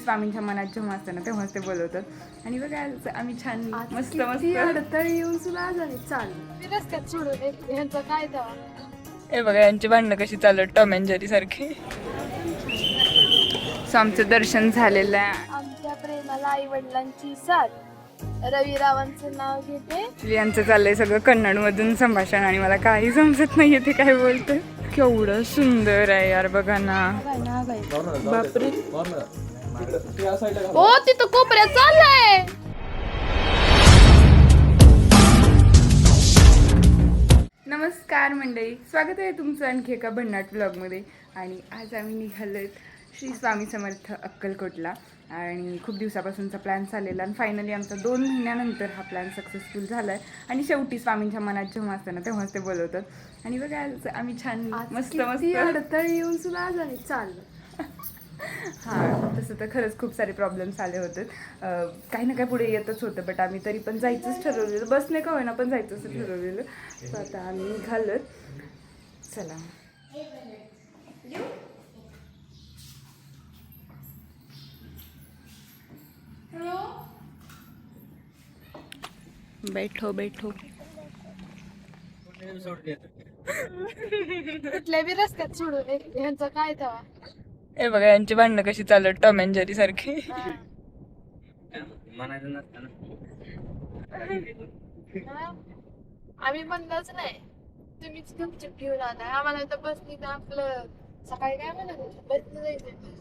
स्वामींच्या मनात जेव्हा असतं ना तेव्हाच ते बोलवतात. आणि बघा आज आम्ही छान मस्त मस्त अडथळे येऊन सुद्धा झाली चालली रस्त्यात सोडून यांचं काय दावा. हे बघा यांची भांडणं कशी चालू टॉम अँड जेरी सारखी. सो आमचं दर्शन झालेलं आहे. आमच्या प्रेमाला आई वडिलांची साथ. रवी रावांचं नाव घेते. यांचं चाललंय सगळं कन्नड मधून संभाषण आणि मला काही समजत नाहीये ते काय बोलतोय. केवढं सुंदर आहे यार बघा ना. बापरे हो तिथं कोपऱ्यात चाललंय. नमस्कार मंडळी, स्वागत आहे तुमचं आणखी एका भन्नाट व्लॉगमध्ये. आणि आज आम्ही निघालोय श्री स्वामी समर्थ अक्कलकोटला. आणि खूप दिवसापासूनचा प्लॅन चाललेला आणि फायनली आमचा 2 महिन्यानंतर हा प्लॅन सक्सेसफुल झाला आहे. आणि शेवटी स्वामींच्या मनात जेव्हा असतं ना तेव्हाच ते बोलवतात. आणि बघा आज आम्ही छान मस्त मस्त अडथळे येऊन सुद्धा झाली चाललं. हां, तसं तर खरंच खूप सारे प्रॉब्लेम्स आले होते. काही ना काही पुढे येतच होतं, बट आम्ही तरी पण जायचंच ठरवलेलं. बसने का होईना पण जायचंच ठरवलेलं. तर आता आम्ही निघालो. चला बैठो बैठो. कुठल्या बी रस्त्यात सोडून यांचं काय दावा. हे बघा यांची भांडणं कशी चालू टॉम अँड जेरी सारखी. आम्ही म्हणलंच नाही, तुम्हीच गुपचूप घेऊन आलाय आम्हाला. तर बसनी ना आपलं सकाळी काय म्हणत होतं, बसनं जायचं.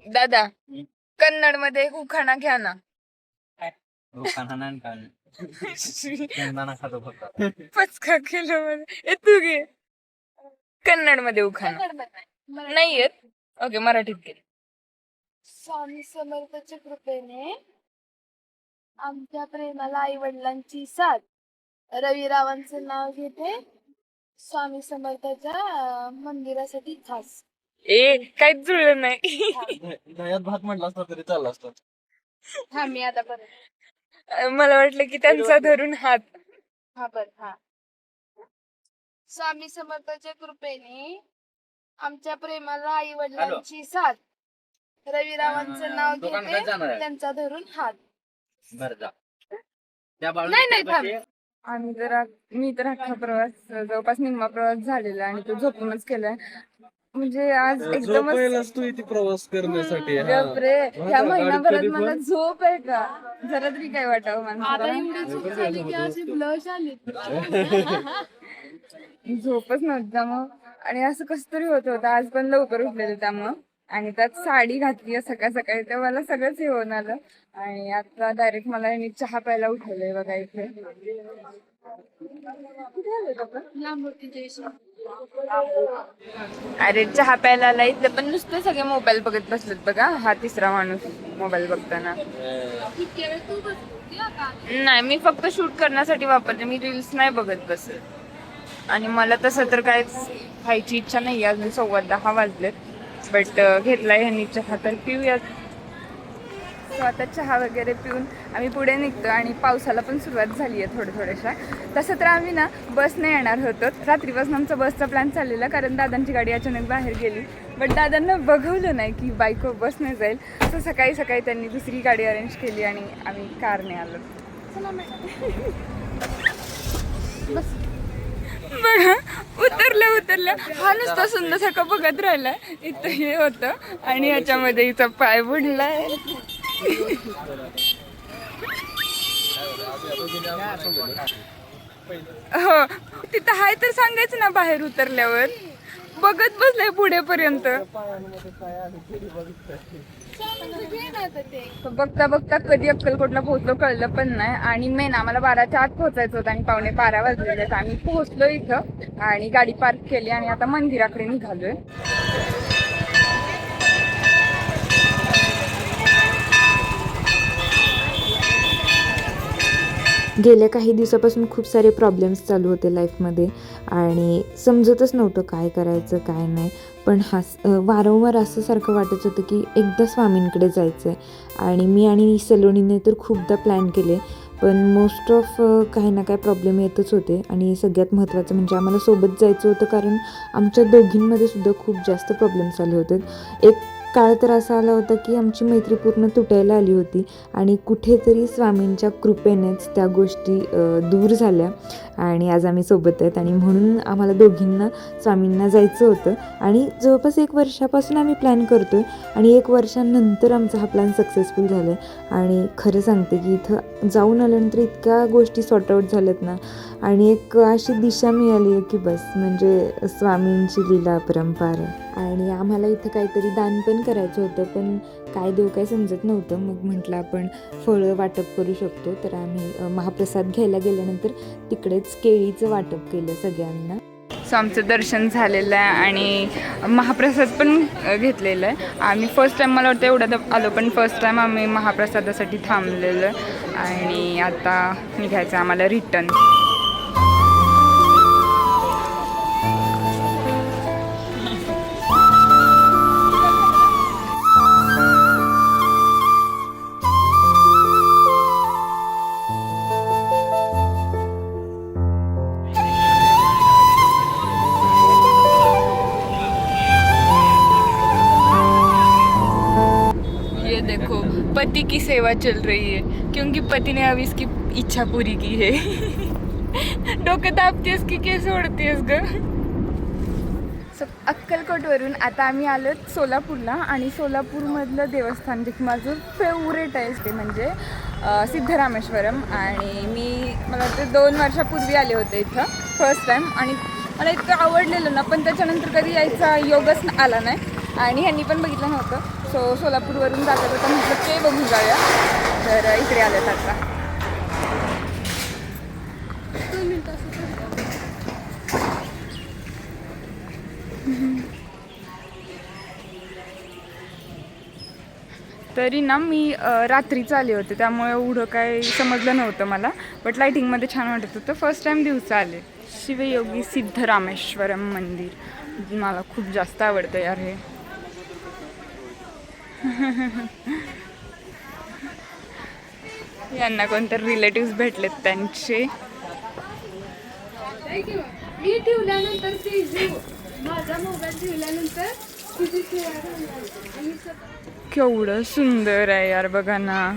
दादा कन्नड मध्ये उखाणा घ्या ना. पचका किलो मध्ये तू घे. कन्नड मध्ये उखाणा नाही येत. ओके, मराठीत घे. स्वामी समर्थाच्या कृपेने आमच्या प्रेमाला आई वडिलांची साथ. रवी रावांचं नाव घेते. स्वामी समर्थाच्या मंदिरासाठी खास. काहीच जुळलं नाही. दह्यात भात म्हटलं असतं तरी चाललं असतं. हा मी आता परत मला वाटलं की त्यांचा धरून हात. हा बर हा. स्वामी समर्थाच्या कृपेने आमच्या प्रेमाला आई वडिलांची साथ. रवी रावांचं नाव घेते. त्यांचा धरून हात. नाही नाही थांब. आम्ही मी तर अख्खा प्रवास जवळपास निम्मा प्रवास झालेला आणि तो झोपूनच केलाय. म्हणजे आज एकदमच तू इथे प्रवास करण्यासाठी बापरे, ह्या महिनाभरात मला झोप आहे का जरा तरी काय वाटावं आता माणसाला. एवढी झोप झाली की अशी ब्लश आली. झोपच नव्हती त्यामुळं. आणि असं कसं तरी होत होतं. आज पण लवकर उठलेलं त्यामुळं. आणि त्यात साडी घातली सकाळ सकाळी, तर मला सगळंच हे होऊन आलं. आणि आता डायरेक्ट मला यांनी चहा प्यायला उठवलंय बघा इथे. अरे चहा प्यायला आला इथलं पण नुसतं सगळे मोबाईल बघत बसलेत बघा. हा तिसरा माणूस मोबाईल बघताना. नाही, मी फक्त शूट करण्यासाठी वापरते, मी रील्स नाही बघत बसत. आणि मला तसं तर काहीच खायची इच्छा नाही. अजून 10:15 वाजलेत. बट घेतलाय ह्यांनी चहा, तर पिऊयात. सो आता चहा वगैरे पिऊन आम्ही पुढे निघतो. आणि पावसाला पण सुरुवात झाली आहे थोड्याशा. तसं तर आम्ही ना बसने येणार होतो. रात्रीपासून आमचा बसचा प्लॅन चाललेला, कारण दादांची गाडी अचानक बाहेर गेली. बट दादांना बघवलं नाही की बायको बसने जाईल. सो सकाळी सकाळी त्यांनी दुसरी गाडी अरेंज केली आणि आम्ही कारने आलो. बघा उतरलं हा नुसता सुंदर सारखा बघत राहिला. इथं हे होतं आणि ह्याच्यामध्ये हिचा पाय बुडलाय. हो तिथं हाय तर सांगायचं ना. बाहेर उतरल्यावर बघत बसलाय पुढेपर्यंत. बघता बघता कधी अक्कलकोटला पोहोचलो कळलं पण नाही. आणि मेन आम्हाला 12च्या आत पोहोचायचं होतं आणि 12:15 वाजलेले. आम्ही पोहोचलो इथं आणि गाडी पार्क केली आणि आता मंदिराकडे निघालोय. गेल्या काही दिवसापासून खूप सारे प्रॉब्लेम्स चालू होते लाईफमध्ये आणि समजतच नव्हतं काय करायचं काय नाही. पण वारंवार असं सारखं वाटत होतं की एकदा स्वामींकडे जायचं आहे. आणि मी आणि सलोनीने तर खूपदा प्लॅन केले, पण मोस्ट ऑफ काही ना काही प्रॉब्लेम येतच होते. आणि सगळ्यात महत्त्वाचं म्हणजे आम्हाला सोबत जायचं होतं, कारण आमच्या दोघींमध्ये सुद्धा खूप जास्त प्रॉब्लेम्स आले होते. एक काळ तर असा आला होता की आमची मैत्री पूर्ण तुटायला आली होती आणि कुठेतरी स्वामींच्या कृपेनेच त्या गोष्टी दूर झाल्या आणि आज आम्ही सोबत आहेत. आणि म्हणून आम्हाला दोघींना स्वामींना जायचं होतं आणि जवळपास 1 वर्षापासून आम्ही प्लॅन करतो आहे आणि 1 वर्षानंतर आमचा हा प्लॅन सक्सेसफुल झाला आहे. आणि खरं सांगते की इथं जाऊन आल्यानंतर इतक्या गोष्टी सॉर्ट आऊट झाल्यात ना, आणि एक अशी दिशा मिळाली आहे की बस, म्हणजे स्वामींची लीला अपरंपार आहे. आणि आम्हाला इथं काहीतरी दान पण करायचं होतं, पण काय देऊ काय समजत नव्हतं. मग म्हटलं आपण फळं वाटप करू शकतो, तर आम्ही महाप्रसाद घ्यायला गेल्यानंतर तिकडेच केळीचं वाटप केलं सगळ्यांना. सो आमचं दर्शन झालेलं आहे आणि महाप्रसाद पण घेतलेलं आहे. आम्ही फर्स्ट टाईम, मला वाटतं एवढं आलो, पण फर्स्ट टाईम आम्ही महाप्रसादासाठी थांबलेलं आणि आता निघायचं आम्हाला रिटर्न. ये देखो, पति की सेवा चल रही है क्योंकि पति ने अब इसकी इच्छा पूरी की है. डोकं दाबतेस की केस ओढतेस ग. अक्कलकोटवरून आता आम्ही आलो सोलापूरला आणि सोलापूरमधलं देवस्थान जे माझं फेवरेट आहे ते म्हणजे सिद्धरामेश्वरम. आणि मला वाटतं 2 वर्षापूर्वी आले होते इथं फर्स्ट टाईम आणि मला इतकं आवडलेलं ना, पण त्याच्यानंतर कधी यायचा योगच आला नाही आणि ह्यांनी पण बघितलं नव्हतं. सो सोलापूरवरून जातात होता, म्हटलं ते बघून जाऊया, तर इकडे आल्यात आता. तरी ना मी रात्रीच आले होते, त्यामुळे एवढं काय समजलं नव्हतं मला, बट लाईटिंगमध्ये छान वाटत होतं. फर्स्ट टाईम दिवसा आले. शिवयोगी सिद्धरामेश्वरम मंदिर मला खूप जास्त आवडतं यार हे. यांना कोणतरी रिलेटिव्स भेटलेत त्यांचे. मी ठेवल्यानंतर ते माझा मोबाईल ठेवल्यानंतर तुझी सेवा झाली. केवढं सुंदर आहे यार, बघा ना.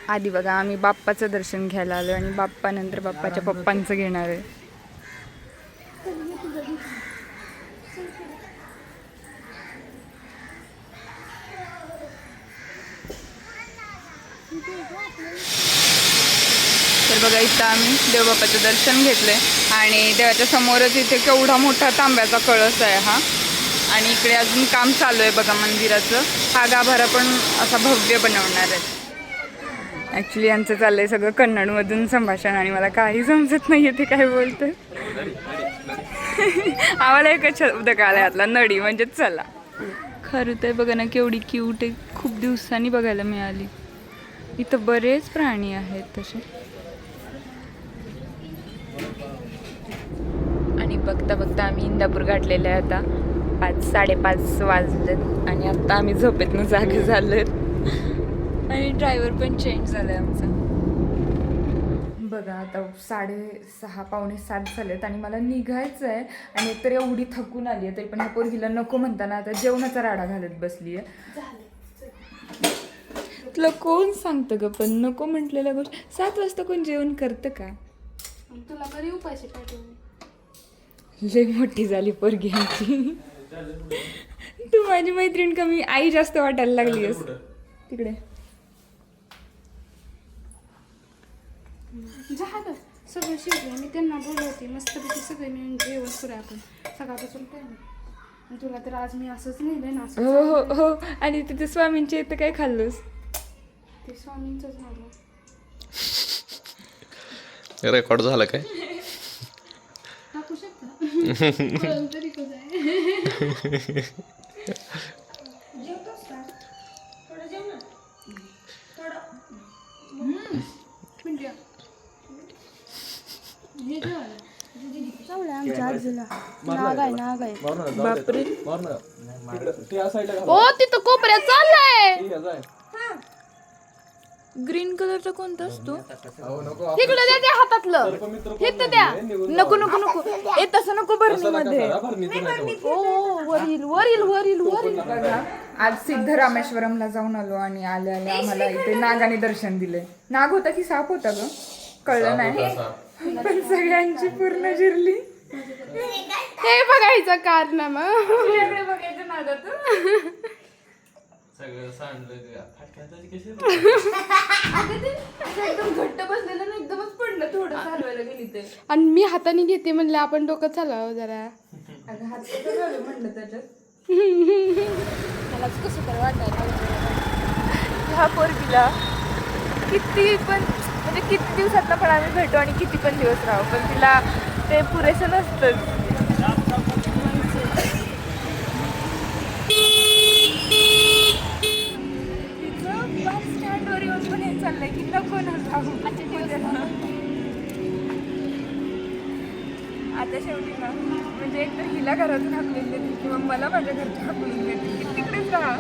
आधी बघा आम्ही बाप्पाचं दर्शन घ्यायला आलो आणि बाप्पानंतर बाप्पाच्या पप्पांचं घेणार आहे. तर बघा इथं आम्ही देवबाप्पाचं दर्शन घेतलंय आणि देवाच्या समोरच इथे केवढा मोठा तांब्याचा कळस आहे हा. आणि इकडे अजून काम चालू आहे बघा मंदिराचं. हा गाभारा पण असा भव्य बनवणार आहे. ॲक्च्युली यांचं चाललंय सगळं कन्नडमधून संभाषण आणि मला काही समजत नाही आहे ते काय बोलतं. आम्हाला एकच शब्द कळाला यातला, नडी म्हणजे चला. खरं तर बघा ना केवढी क्यूट आहे, खूप दिवसांनी बघायला मिळाली. इथं बरेच प्राणी आहेत तसे. आणि बघता बघता आम्ही इंदापूर गाठलेलं आहे. आता 5-5:30 वाजलेत आणि आता आम्ही झोपेतनं जागे झालोत आणि ड्रायव्हर पण चेंज झालाय आमचा. बघा आता 6:30-7 झालेत आणि मला निघायचं आहे आणि एकतर एवढी थकून आली आहे, तरी पण ह्या पोरगीला नको म्हणताना आता जेवणाचा राडा घालत बसली आहे. तुला कोण सांगतं ग, पण नको म्हटलेल्या गोष्ट. 7 वाजता कोण जेवण करतं का? तुला बरी उपाशी पाठवली. लई मोठी झाली पोरगी आमची. तू माझी मैत्रीण कमी, आई जास्त वाटायला लागली आहेस. तिकडे झालं सगळं शिकलं. मी त्यांना बोलवते मस्तपैकी सगळे मिळून जेवण करूया आपण सकाळपासून काय नाही. तुला तर आज मी असंच नेलं ना. हो हो हो. आणि तिथे स्वामींचे इथं काय खाल्लंस? ते स्वामींचंच झालं. रेकॉर्ड झालं काय? टाकू शकता तरी कसं आहे. जेवतोस का? थोडं जेव ना. थोडं म्हणजे हे जेवायला चावलं आमच्या आजीला नाग आहे नाग आहे बापरे. ओ तिथं कोपऱ्यात चाललाय ग्रीन कलरचा कोणता असतो? तिकडे द्या त्या हातातलं हे तर द्या नको नको नको, ए तसं नको भरणीमध्ये. ओ वरील वरील वरील वरील आज सिद्धरामेश्वरमला जाऊन आलो आणि आल्या आल्या आम्हाला इथे नागाने दर्शन दिले. नाग होता की साप होता ग कळलं नाही, पण सगळ्यांची पूर्ण जिरली. हे बघायचं कारनामा बघायचं नागात. एकदम घट्ट बसलेलं ना, एकदमच पडलं थोडं चालवायला गेली ते. आणि मी हाताने घेते म्हणलं आपण डोकं चालवावं जरा अगं हात कसं झालं म्हणलं त्याच्यात. मलाच कसं तर वाटायला ह्या पोरगीला किती पण म्हणजे किती दिवसात पण आम्ही भेटू आणि किती पण दिवस राहू, पण तिला ते पुरेसं नसतंच. तिचं बस स्टँडवर येऊन पण हे चाललंय की नको ना जाऊ. आता शेवटी ना म्हणजे एकतर हिला घरातून हाकलून देतील किंवा मला माझ्या घरच्या हाकलून देतील की तिकडेच राहा.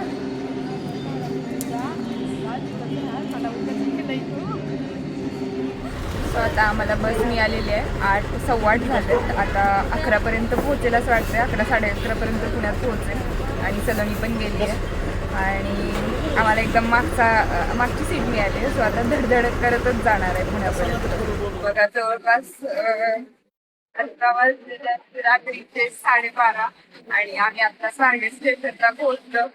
सो आता आम्हाला बस मिळालेली आहे. 8:15 झाले. आता 11पर्यंत पोहोचेल असं वाटतं. 11 11:30पर्यंत पुण्यात पोहोचेल आणि सलोनी पण गेली आहे आणि आम्हाला एकदम मागची सीट मिळाली. सो आता धडधड करतच जाणार आहे पुण्यापर्यंत. बघा जवळपास आता वाजलेले रात्रीचे 12:30 आणि आम्ही आता सारडे स्टेशनला पोहोचलो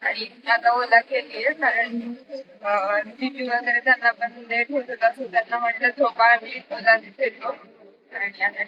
आणि आता ओला केली आहे कारण जीपी वगैरे त्यांना पण लेट होत होता. सो त्यांना म्हटलं झोपा आम्ही ओला घेतो आणि आता